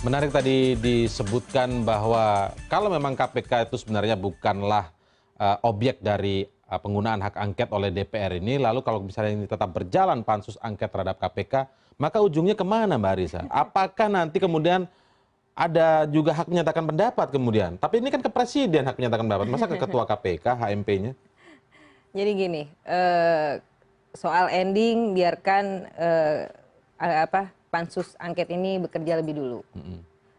Menarik tadi disebutkan bahwa kalau memang KPK itu sebenarnya bukanlah objek dari penggunaan hak angket oleh DPR ini, lalu kalau misalnya ini tetap berjalan pansus angket terhadap KPK, maka ujungnya kemana Mbak Arissa? Apakah nanti kemudian ada juga hak menyatakan pendapat kemudian? Tapi ini kan ke Presiden hak menyatakan pendapat, masa ke Ketua KPK, HMP-nya? Jadi gini, soal ending biarkan pansus angket ini bekerja lebih dulu.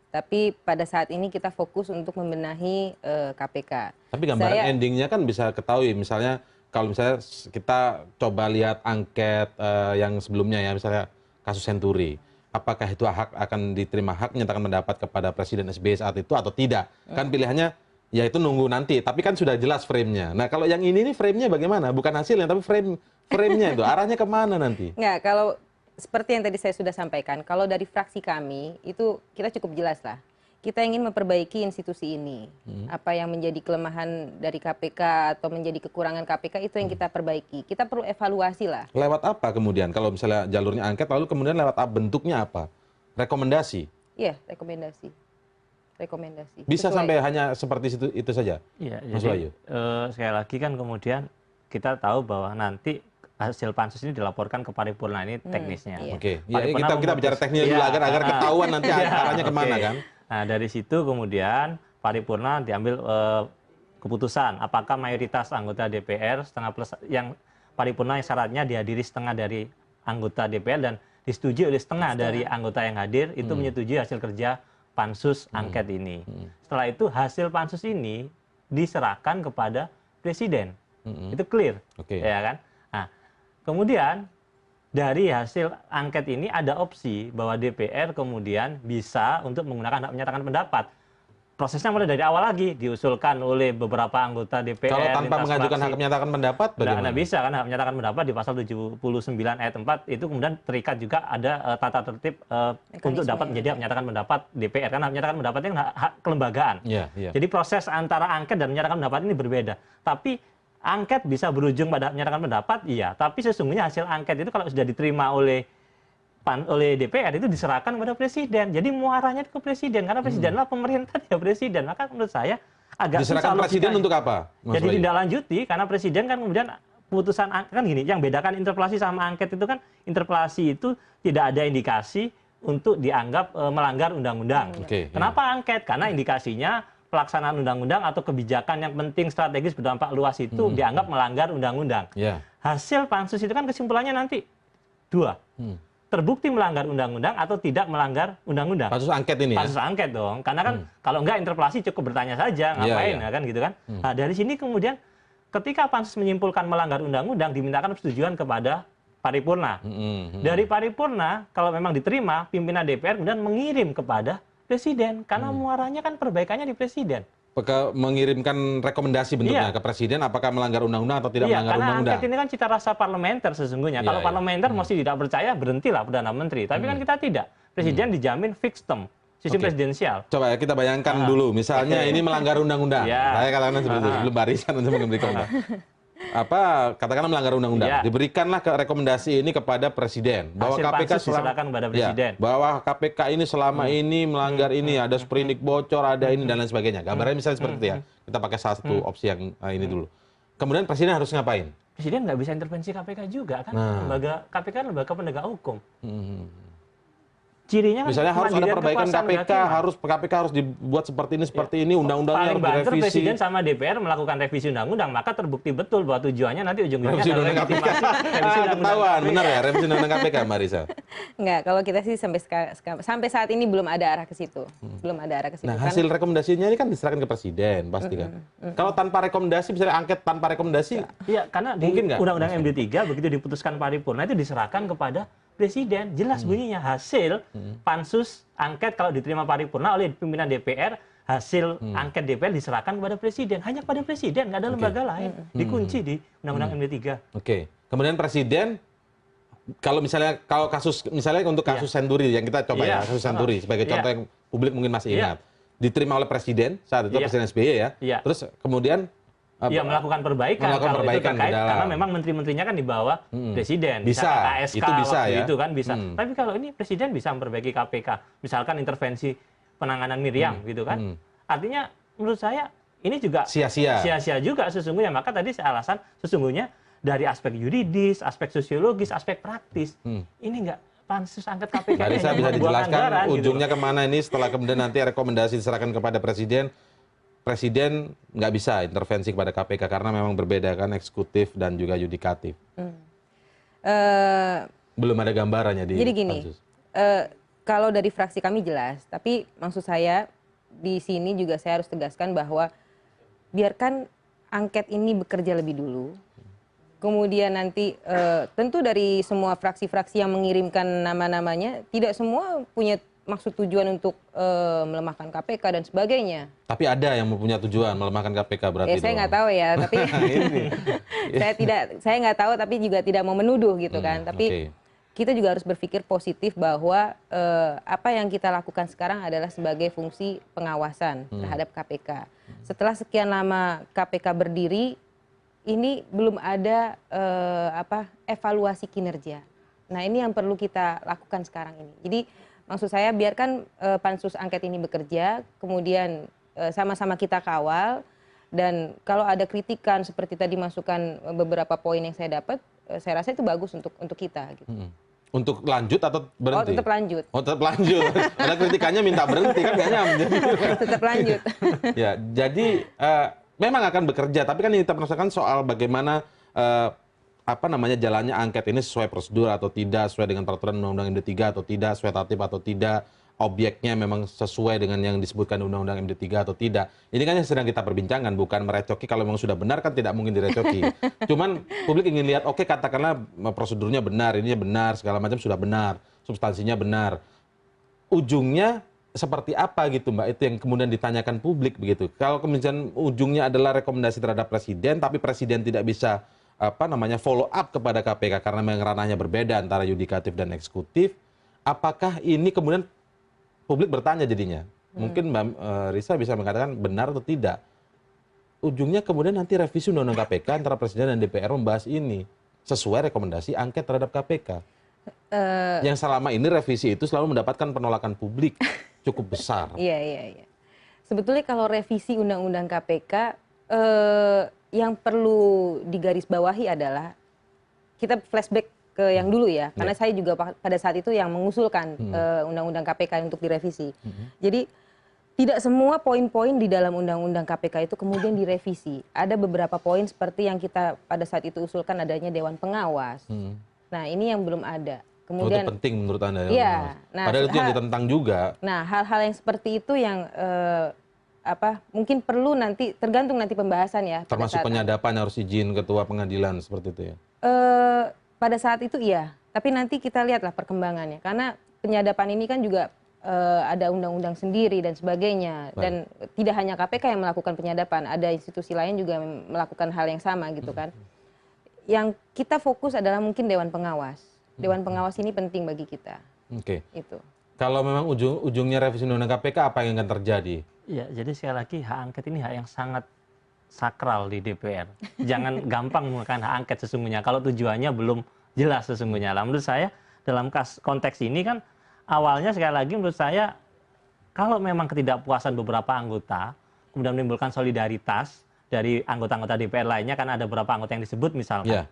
Tapi pada saat ini kita fokus untuk membenahi KPK. Tapi gambaran endingnya kan bisa ketahui, misalnya kalau misalnya kita coba lihat angket yang sebelumnya ya, misalnya kasus Senturi. Apakah itu akan diterima hak menyatakan pendapat kepada Presiden SBY saat itu atau tidak? Kan pilihannya ya itu nunggu nanti, tapi kan sudah jelas frame-nya. Nah kalau yang ini frame-nya bagaimana? Bukan hasilnya, tapi frame-nya itu, arahnya kemana nanti? Enggak, kalau seperti yang tadi saya sudah sampaikan, kalau dari fraksi kami itu kita cukup jelas lah. Kita ingin memperbaiki institusi ini. Apa yang menjadi kelemahan dari KPK atau menjadi kekurangan KPK itu yang kita perbaiki. Kita perlu evaluasi lah. Lewat apa kemudian? Kalau misalnya jalurnya angket, lalu kemudian lewat bentuknya apa? Rekomendasi? Iya, rekomendasi. Rekomendasi. Bisa sampai hanya seperti itu saja? Iya, jadi sekali lagi kan kemudian kita tahu bahwa nanti hasil pansus ini dilaporkan ke paripurna, ini teknisnya. Oke, ya, kita bicara teknisnya dulu agar ketahuan nanti arahnya kemana kan? Nah dari situ kemudian paripurna diambil keputusan apakah mayoritas anggota DPR setengah plus yang paripurna yang syaratnya dihadiri setengah dari anggota DPR dan disetujui oleh setengah dari anggota yang hadir itu menyetujui hasil kerja pansus angket ini. Setelah itu hasil pansus ini diserahkan kepada Presiden. Itu clear, ya kan? Nah, kemudian dari hasil angket ini ada opsi bahwa DPR kemudian bisa untuk menggunakan hak menyatakan pendapat. Prosesnya mulai dari awal lagi, diusulkan oleh beberapa anggota DPR. Kalau tanpa mengajukan hak menyatakan pendapat, bagaimana? Nggak bisa kan hak menyatakan pendapat di pasal 79 ayat 4 itu kemudian terikat juga ada tata tertib untuk dapat menjadi hak menyatakan pendapat DPR. Karena hak menyatakan pendapat itu hak kelembagaan. Jadi proses antara angket dan menyatakan pendapat ini berbeda. Tapi angket bisa berujung pada menyatakan pendapat, iya. Tapi sesungguhnya hasil angket itu kalau sudah diterima oleh DPR itu diserahkan kepada Presiden. Jadi muaranya ke Presiden karena Presiden adalah pemerintah dia Presiden. Maka menurut saya agak diserahkan Presiden untuk apa? Jadi tidak lanjuti karena Presiden kan kemudian putusan kan gini, yang bedakan interpelasi sama angket itu kan interpelasi itu tidak ada indikasi untuk dianggap melanggar undang-undang. Kenapa angket? Karena indikasinya pelaksanaan undang-undang atau kebijakan yang penting strategis berdampak luas itu dianggap melanggar undang-undang. Hasil pansus itu kan kesimpulannya nanti dua. Terbukti melanggar undang-undang atau tidak melanggar undang-undang. Pansus angket ini ya? Pansus angket dong. Karena kan kalau enggak interpelasi cukup bertanya saja, ngapain ya kan gitu kan. Nah dari sini kemudian ketika pansus menyimpulkan melanggar undang-undang dimintakan persetujuan kepada paripurna. Dari paripurna kalau memang diterima pimpinan DPR kemudian mengirim kepada Presiden. Karena muaranya kan perbaikannya di Presiden. Mengirimkan rekomendasi bentuknya ke Presiden apakah melanggar undang-undang atau tidak melanggar undang-undang. Karena angket ini kan cita rasa parlementer sesungguhnya. Kalau parlementer masih tidak percaya berhentilah Perdana Menteri. Tapi kan kita tidak. Presiden dijamin fixed term. Sistem presidensial. Coba ya kita bayangkan dulu. Misalnya ini melanggar undang-undang. Saya katakan seperti itu sebelum barisan untuk memberi komentar. Katakanlah melanggar undang-undang. Diberikanlah rekomendasi ini kepada Presiden bahwa KPK diserahkan kepada Presiden. Bahwa KPK ini selama ini melanggar ini, ada sprindik bocor, ada ini dan lain sebagainya. Gambarnya misalnya seperti itu ya. Kita pakai salah satu opsi yang ini dulu. Kemudian Presiden harus ngapain? Presiden nggak bisa intervensi KPK juga kan. KPK kan lembaga penegak hukum. Cirinya misalnya harus ada perbaikan KPK harus dibuat seperti ini, undang-undangnya harus direvisi. Presiden sama DPR melakukan revisi undang-undang, maka terbukti betul bahwa tujuannya nanti ujung-ujungnya adalah legitimasi revisi undang-undang. Benar ya, revisi undang-undang KPK, Marissa? Enggak, kalau kita sih sampai saat ini belum ada arah ke situ. Nah, hasil rekomendasinya ini kan diserahkan ke Presiden, pasti kan. Kalau tanpa rekomendasi, misalnya angket tanpa rekomendasi, iya, karena di Undang-Undang MD3 begitu diputuskan paripurna itu diserahkan kepada Presiden. Jelas bunyinya hasil pansus angket kalau diterima paripurna oleh pimpinan DPR, hasil angket DPR diserahkan kepada Presiden. Hanya kepada Presiden, nggak ada lembaga lain. Dikunci di Undang-Undang MD3. Kemudian Presiden, kalau kasus misalnya untuk kasus Senturi yang kita coba ya, kasus Senturi sebagai contoh yang publik mungkin masih ingat, diterima oleh Presiden saat itu Presiden SBY ya. Terus kemudian melakukan perbaikan kalau itu terkait karena memang menteri-menterinya kan di bawah Presiden, bisa KSK itu bisa waktu ya itu kan bisa. Tapi kalau ini Presiden bisa memperbaiki KPK, misalkan intervensi penanganan Miriam gitu kan. Artinya menurut saya ini juga sia-sia juga sesungguhnya. Maka tadi saya alasan sesungguhnya dari aspek yuridis, aspek sosiologis, aspek praktis, ini enggak pansus angket KPK. Mbak Risa bisa dijelaskan ujungnya kemana ini setelah kemudian nanti rekomendasi diserahkan kepada Presiden. Presiden nggak bisa intervensi kepada KPK karena memang berbeda kan eksekutif dan juga yudikatif. Belum ada gambarannya di Jadi gini, pansus. kalau dari fraksi kami jelas, tapi maksud saya di sini juga saya harus tegaskan bahwa biarkan angket ini bekerja lebih dulu. Kemudian nanti tentu dari semua fraksi-fraksi yang mengirimkan nama-namanya tidak semua punya maksud tujuan untuk melemahkan KPK dan sebagainya. Tapi ada yang mempunyai tujuan melemahkan KPK berarti. Saya nggak tahu ya, tapi saya nggak tahu, tapi juga tidak mau menuduh gitu kan. Tapi kita juga harus berpikir positif bahwa apa yang kita lakukan sekarang adalah sebagai fungsi pengawasan terhadap KPK. Setelah sekian lama KPK berdiri, ini belum ada evaluasi kinerja. Nah ini yang perlu kita lakukan sekarang ini. Jadi maksud saya biarkan pansus angket ini bekerja, kemudian sama-sama kita kawal, dan kalau ada kritikan seperti tadi masukan beberapa poin yang saya dapat, saya rasa itu bagus untuk kita. Gitu. Untuk lanjut atau berhenti? Oh tetap lanjut. Oh tetap lanjut. Ada kritikannya minta berhenti kan kayaknya. Tetap lanjut. Ya jadi memang akan bekerja, tapi kan yang kita persoalkan soal bagaimana jalannya angket ini sesuai prosedur atau tidak, sesuai dengan peraturan Undang-Undang MD3 atau tidak, sesuai tatib atau tidak, objeknya memang sesuai dengan yang disebutkan Undang-Undang MD3 atau tidak. Ini kan yang sedang kita perbincangkan, bukan merecoki. Kalau memang sudah benar kan tidak mungkin direcoki. Cuman publik ingin lihat, oke, katakanlah prosedurnya benar, ininya benar, segala macam sudah benar, substansinya benar. Ujungnya seperti apa gitu Mbak, itu yang kemudian ditanyakan publik begitu. Kalau kemudian ujungnya adalah rekomendasi terhadap Presiden, tapi Presiden tidak bisa follow up kepada KPK karena memang ranahnya berbeda antara yudikatif dan eksekutif, apakah ini kemudian publik bertanya jadinya? Mungkin Mbak Risa bisa mengatakan benar atau tidak. Ujungnya kemudian nanti revisi Undang-Undang KPK antara Presiden dan DPR membahas ini sesuai rekomendasi angket terhadap KPK. Yang selama ini revisi itu selalu mendapatkan penolakan publik cukup besar. Iya. Sebetulnya kalau revisi Undang-Undang KPK, yang perlu digarisbawahi adalah kita flashback ke yang dulu ya, karena saya juga pada saat itu yang mengusulkan Undang-Undang KPK untuk direvisi. Jadi tidak semua poin-poin di dalam Undang-Undang KPK itu kemudian direvisi. Ada beberapa poin seperti yang kita pada saat itu usulkan adanya Dewan Pengawas. Nah ini yang belum ada. Kemudian itu penting menurut Anda ya? Iya. Nah, padahal itu yang ditentang juga. Nah hal-hal yang seperti itu yang mungkin perlu nanti tergantung nanti pembahasan ya. Termasuk penyadapan harus izin ketua pengadilan seperti itu ya? Pada saat itu iya, tapi nanti kita lihatlah perkembangannya. Karena penyadapan ini kan juga ada undang-undang sendiri dan sebagainya. Baik. Dan tidak hanya KPK yang melakukan penyadapan, ada institusi lain juga melakukan hal yang sama gitu kan. Yang kita fokus adalah mungkin Dewan Pengawas. Dewan Pengawas ini penting bagi kita. Oke. Itu. Kalau memang ujungnya revisi Undang-Undang KPK, apa yang akan terjadi? Ya, jadi sekali lagi hak angket ini hak yang sangat sakral di DPR. Jangan gampang menggunakan hak angket sesungguhnya kalau tujuannya belum jelas sesungguhnya. Lah, menurut saya dalam konteks ini kan awalnya sekali lagi menurut saya kalau memang ketidakpuasan beberapa anggota kemudian menimbulkan solidaritas dari anggota-anggota DPR lainnya, kan ada beberapa anggota yang disebut misalkan.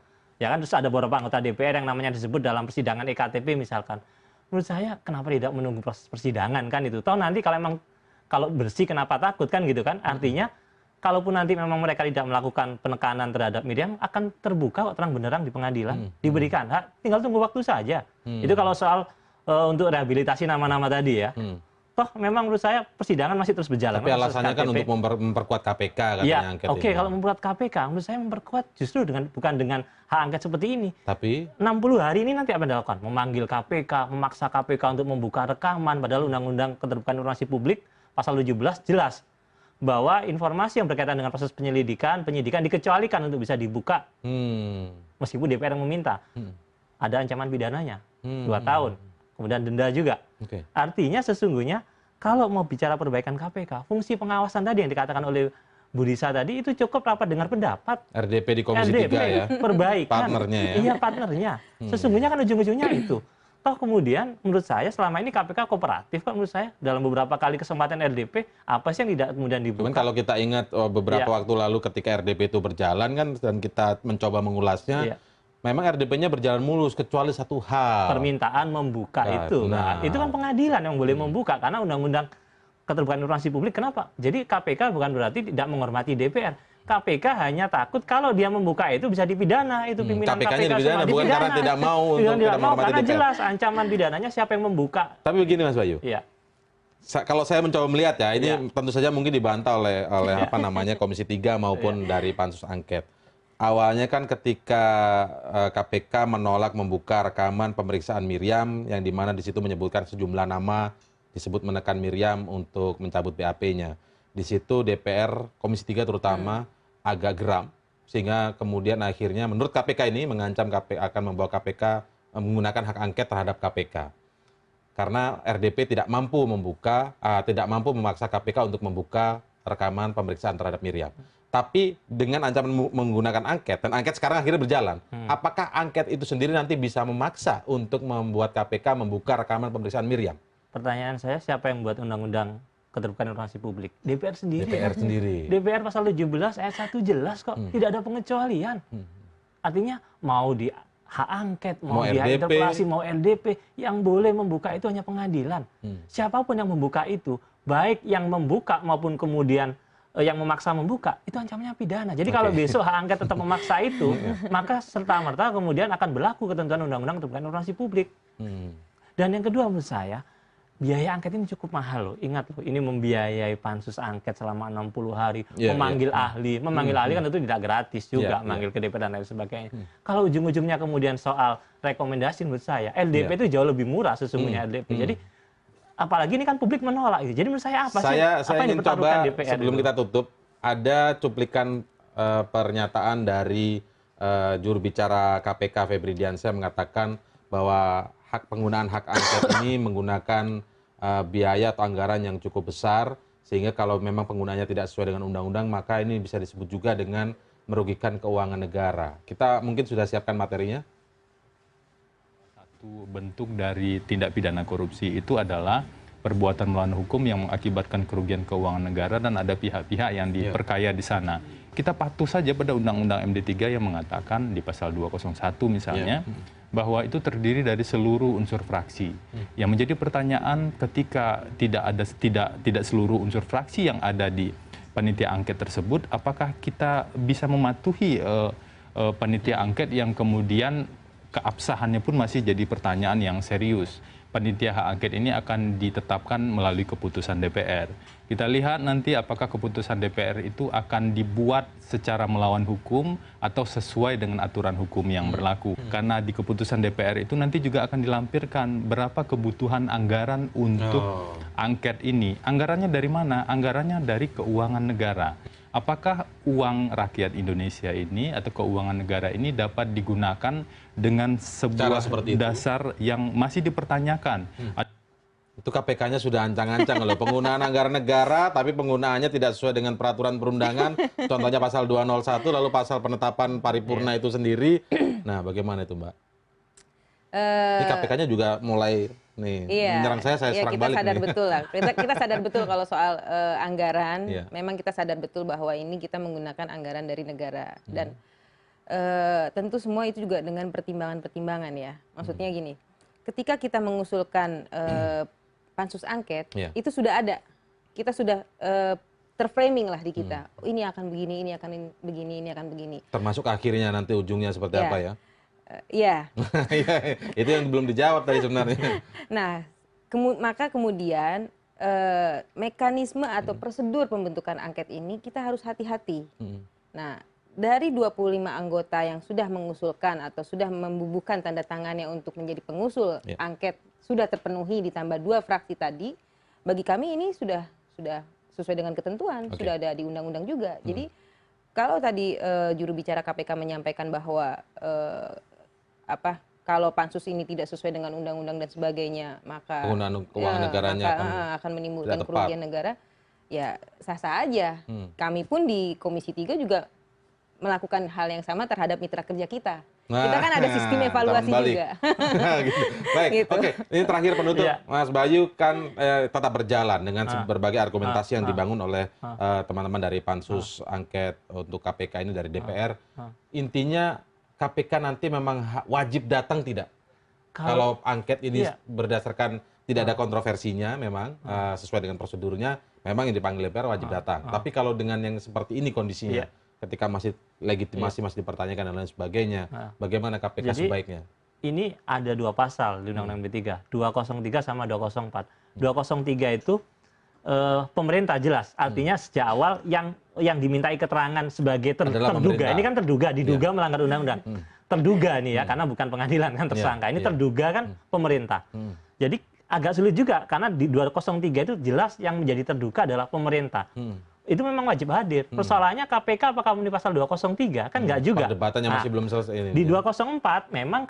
Ya kan, terus ada beberapa anggota DPR yang namanya disebut dalam persidangan EKTP misalkan. Menurut saya kenapa tidak menunggu proses persidangan kan itu. Tahu nanti kalau bersih kenapa takut kan gitu kan. Artinya kalaupun nanti memang mereka tidak melakukan penekanan terhadap Miriam, akan terbuka kok terang benderang di pengadilan. Diberikan hak, tinggal tunggu waktu saja. Itu kalau soal untuk rehabilitasi nama-nama tadi ya. Toh memang menurut saya persidangan masih terus berjalan. Tapi alasannya kan untuk memperkuat KPK katanya angket ini. Kalau memperkuat KPK, menurut saya memperkuat justru bukan dengan hak angket seperti ini. Tapi 60 hari ini nanti apa yang dilakukan? Memanggil KPK, memaksa KPK untuk membuka rekaman, padahal Undang-Undang Keterbukaan Informasi Publik pasal 17 jelas bahwa informasi yang berkaitan dengan proses penyidikan dikecualikan untuk bisa dibuka. Meskipun DPR yang meminta. Ada ancaman pidananya 2 tahun. Kemudian denda juga. Artinya sesungguhnya kalau mau bicara perbaikan KPK, fungsi pengawasan tadi yang dikatakan oleh Bu Risa tadi itu cukup rapat dengar pendapat. RDP di Komisi 3 ya. Perbaikan. Partnernya ya. Iya, partnernya. Sesungguhnya kan ujung-ujungnya itu. Toh kemudian menurut saya selama ini KPK kooperatif kok menurut saya dalam beberapa kali kesempatan RDP apa sih yang tidak kemudian Cuman dibuka? kalau kita ingat beberapa Iya. waktu lalu ketika RDP itu berjalan kan dan kita mencoba mengulasnya, Iya. memang RDP-nya berjalan mulus kecuali satu hal. Permintaan membuka itu. Nah, itu kan Benar. pengadilan yang boleh membuka karena undang-undang keterbukaan informasi publik. Kenapa? Jadi KPK bukan berarti tidak menghormati DPR. KPK hanya takut kalau dia membuka itu bisa dipidana, itu pimpinan KPK-nya KPK dipidana, semua bukan karena tidak mau untuk Tidak tidak mau menghormati karena DPR. jelas ancaman pidananya siapa yang membuka. Tapi begini Mas Bayu, Iya. kalau saya mencoba melihat ya, ini Iya. tentu saja mungkin dibantah oleh apa namanya Komisi 3 maupun dari pansus angket. Awalnya kan ketika KPK menolak membuka rekaman pemeriksaan Miriam yang dimana di situ menyebutkan sejumlah nama disebut menekan Miriam untuk mencabut BAP-nya. Di situ DPR Komisi 3 terutama agak geram sehingga kemudian akhirnya menurut KPK ini mengancam KPK akan membawa KPK menggunakan hak angket terhadap KPK. Karena RDP tidak mampu membuka, tidak mampu memaksa KPK untuk membuka rekaman pemeriksaan terhadap Miriam. Tapi dengan ancaman menggunakan angket, dan angket sekarang akhirnya berjalan, apakah angket itu sendiri nanti bisa memaksa untuk membuat KPK membuka rekaman pemeriksaan Miriam? Pertanyaan saya, siapa yang membuat undang-undang keterbukaan informasi publik? DPR sendiri. DPR sendiri. DPR pasal 17 ayat 1 jelas kok, tidak ada pengecualian. Artinya mau di hak angket, mau di hak RDP. interpelasi, mau LDP, yang boleh membuka itu hanya pengadilan. Siapapun yang membuka itu, baik yang membuka maupun kemudian yang memaksa membuka, itu ancamannya pidana. Jadi kalau besok hak angket tetap memaksa itu, maka serta-merta kemudian akan berlaku ketentuan undang-undang keterbukaan informasi publik. Dan yang kedua menurut saya, biaya angket ini cukup mahal loh. Ingat loh, ini membiayai pansus angket selama 60 hari, memanggil ahli. Memanggil ahli kan tentu tidak gratis juga, manggil ke DPR dan lain sebagainya. Kalau ujung-ujungnya kemudian soal rekomendasi menurut saya, LDP itu jauh lebih murah sesungguhnya LDP. Jadi apalagi ini kan publik menolak gitu. Jadi menurut saya apa sih? Saya Apa yang ingin coba dipertaruhkan DPR sebelum itu? kita tutup, ada cuplikan pernyataan dari juru bicara KPK Febri Diansyah mengatakan bahwa penggunaan hak angket ini menggunakan biaya atau anggaran yang cukup besar, sehingga kalau memang penggunaannya tidak sesuai dengan undang-undang, maka ini bisa disebut juga dengan merugikan keuangan negara. Kita mungkin sudah siapkan materinya. Satu bentuk dari tindak pidana korupsi itu adalah perbuatan melawan hukum yang mengakibatkan kerugian keuangan negara dan ada pihak-pihak yang diperkaya di sana. Kita patuh saja pada Undang-Undang MD3 yang mengatakan di pasal 201 misalnya, bahwa itu terdiri dari seluruh unsur fraksi. Yang menjadi pertanyaan ketika tidak seluruh unsur fraksi yang ada di panitia angket tersebut, apakah kita bisa mematuhi panitia angket yang kemudian keabsahannya pun masih jadi pertanyaan yang serius. Panitia hak angket ini akan ditetapkan melalui keputusan DPR. Kita lihat nanti apakah keputusan DPR itu akan dibuat secara melawan hukum atau sesuai dengan aturan hukum yang berlaku. Karena di keputusan DPR itu nanti juga akan dilampirkan berapa kebutuhan anggaran untuk angket ini. Anggarannya dari mana? Anggarannya dari keuangan negara. Apakah uang rakyat Indonesia ini atau keuangan negara ini dapat digunakan dengan sebuah dasar yang masih dipertanyakan? Itu KPK-nya sudah ancang-ancang loh. Penggunaan anggaran negara, tapi penggunaannya tidak sesuai dengan peraturan perundangan. Contohnya pasal 201, lalu pasal penetapan paripurna itu sendiri. Nah, bagaimana itu, Mbak? Ini KPK-nya juga mulai menyerang saya serang kita balik. Sadar betul lah. Kita sadar betul kalau soal anggaran, Iya. memang kita sadar betul bahwa ini kita menggunakan anggaran dari negara. Dan tentu semua itu juga dengan pertimbangan-pertimbangan ya. Maksudnya gini, ketika kita mengusulkan pansus angket, itu sudah ada. Kita sudah terframing lah di kita. Oh, ini akan begini, ini akan begini, ini akan begini. Termasuk akhirnya nanti ujungnya seperti apa ya? Iya. Itu yang belum dijawab tadi sebenarnya. Nah, maka kemudian mekanisme atau prosedur pembentukan angket ini kita harus hati-hati. Nah, dari 25 anggota yang sudah mengusulkan atau sudah membubuhkan tanda tangannya untuk menjadi pengusul angket sudah terpenuhi ditambah 2 fraksi tadi, bagi kami ini sudah sesuai dengan ketentuan, sudah ada di undang-undang juga. Jadi kalau tadi juru bicara KPK menyampaikan bahwa kalau pansus ini tidak sesuai dengan undang-undang dan sebagainya, maka penggunaan keuangan negaranya akan menimbulkan kerugian negara, ya sah-sah aja. Kami pun di Komisi 3 juga melakukan hal yang sama terhadap mitra kerja kita. Kita kan ada sistem evaluasi juga. Gitu. Baik, Gitu. oke. Ini terakhir penutup, Iya. Mas Bayu kan tetap berjalan dengan berbagai argumentasi yang dibangun oleh teman-teman dari Pansus Angket untuk KPK ini dari DPR. Intinya KPK nanti memang wajib datang tidak? Kalau angket ini Iya. berdasarkan tidak ada kontroversinya memang sesuai dengan prosedurnya, memang yang dipanggil DPR wajib datang. Tapi kalau dengan yang seperti ini kondisinya, ketika masih legitimasi masih dipertanyakan dan lain sebagainya, bagaimana KPK Jadi, sebaiknya? Ini ada 2 pasal di Undang-Undang MP3, 203 sama 204. 203 itu pemerintah jelas, artinya sejak awal yang dimintai keterangan sebagai Adalah terduga, pemerintah. ini kan diduga melanggar undang-undang. Terduga nih ya, karena bukan pengadilan kan tersangka. Ini Iya. terduga kan pemerintah. Jadi agak sulit juga karena di 203 itu jelas yang menjadi terduga adalah pemerintah. Itu memang wajib hadir. Persoalannya KPK apakah memenuhi pasal 203? Kan enggak juga. Perdebatannya masih belum selesai ini. Di 204 memang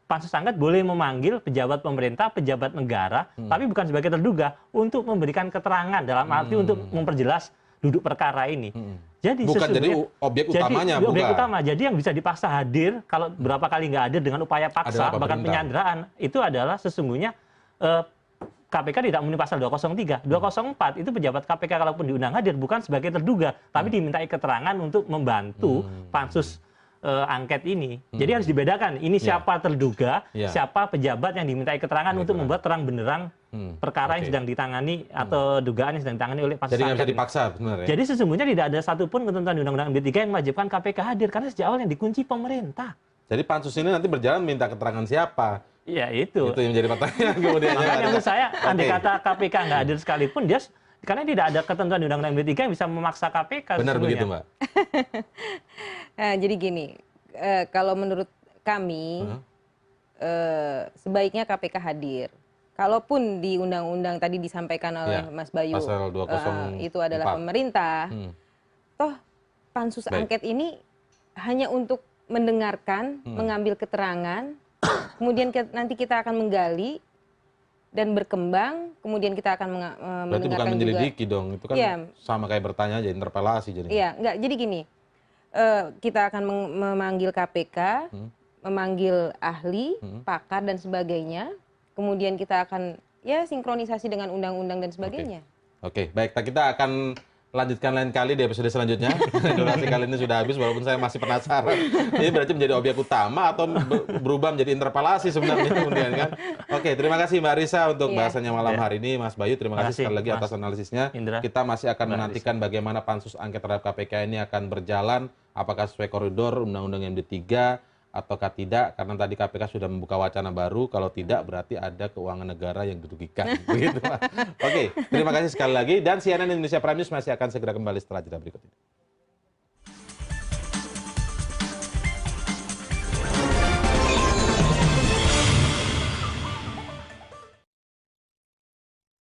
Pansus Angket boleh memanggil pejabat pemerintah, pejabat negara, tapi bukan sebagai terduga untuk memberikan keterangan dalam arti untuk memperjelas duduk perkara ini. Jadi Bukan jadi sesungguhnya- objek utamanya, jadi, objek bukan. utama. Jadi yang bisa dipaksa hadir kalau berapa kali nggak hadir dengan upaya paksa Adalah bahkan pemerintah. penyanderaan itu adalah sesungguhnya KPK tidak memenuhi pasal 203. 204 itu pejabat KPK kalaupun diundang hadir bukan sebagai terduga, tapi dimintai keterangan untuk membantu pansus angket ini. Jadi harus dibedakan. Ini siapa terduga, siapa pejabat yang dimintai keterangan untuk membuat terang benderang perkara yang sedang ditangani atau dugaan yang sedang ditangani oleh pansus Jadi nggak bisa angket ini. dipaksa sebenarnya. Jadi sesungguhnya tidak ada satupun ketentuan di Undang-Undang MP3 yang mewajibkan KPK hadir karena sejak awal yang dikunci pemerintah. Jadi pansus ini nanti berjalan minta keterangan siapa? Ya itu. Itu yang menjadi pertanyaan kemudian. Makanya menurut saya, andai kata KPK nggak hadir sekalipun, dia karena tidak ada ketentuan di Undang-Undang MP3 yang bisa memaksa KPK. Benar sesungguhnya. begitu, Mbak? Nah, jadi gini, kalau menurut kami sebaiknya KPK hadir. Kalaupun di undang-undang tadi disampaikan oleh Mas Bayu Pasal 204. itu adalah pemerintah, toh pansus angket ini hanya untuk mendengarkan, mengambil keterangan, kemudian nanti kita akan menggali dan berkembang, kemudian kita akan Berarti bukan mendengarkan juga. menyelidiki dong, itu kan Iya. sama kayak bertanya aja, interpelasi jadi. Iya, enggak. Jadi gini, kita akan memanggil KPK, memanggil ahli, pakar dan sebagainya. Kemudian kita akan sinkronisasi dengan undang-undang dan sebagainya. Oke, baik. Kita akan lanjutkan lain kali di episode selanjutnya. Durasi kali ini sudah habis, walaupun saya masih penasaran. Ini berarti menjadi objek utama atau berubah menjadi interpelasi sebenarnya kemudian kan? Oke, terima kasih Mbak Risa untuk bahasannya malam hari ini. Mas Bayu, terima kasih sekali lagi atas analisisnya. Indra. Kita masih akan menantikan bagaimana pansus angket terhadap KPK ini akan berjalan, apakah sesuai koridor Undang-Undang MD3 ataukah tidak, karena tadi KPK sudah membuka wacana baru, kalau tidak berarti ada keuangan negara yang dirugikan. Begitu, Pak. Oke, terima kasih sekali lagi, dan CNN Indonesia Prime News masih akan segera kembali setelah jeda berikut ini.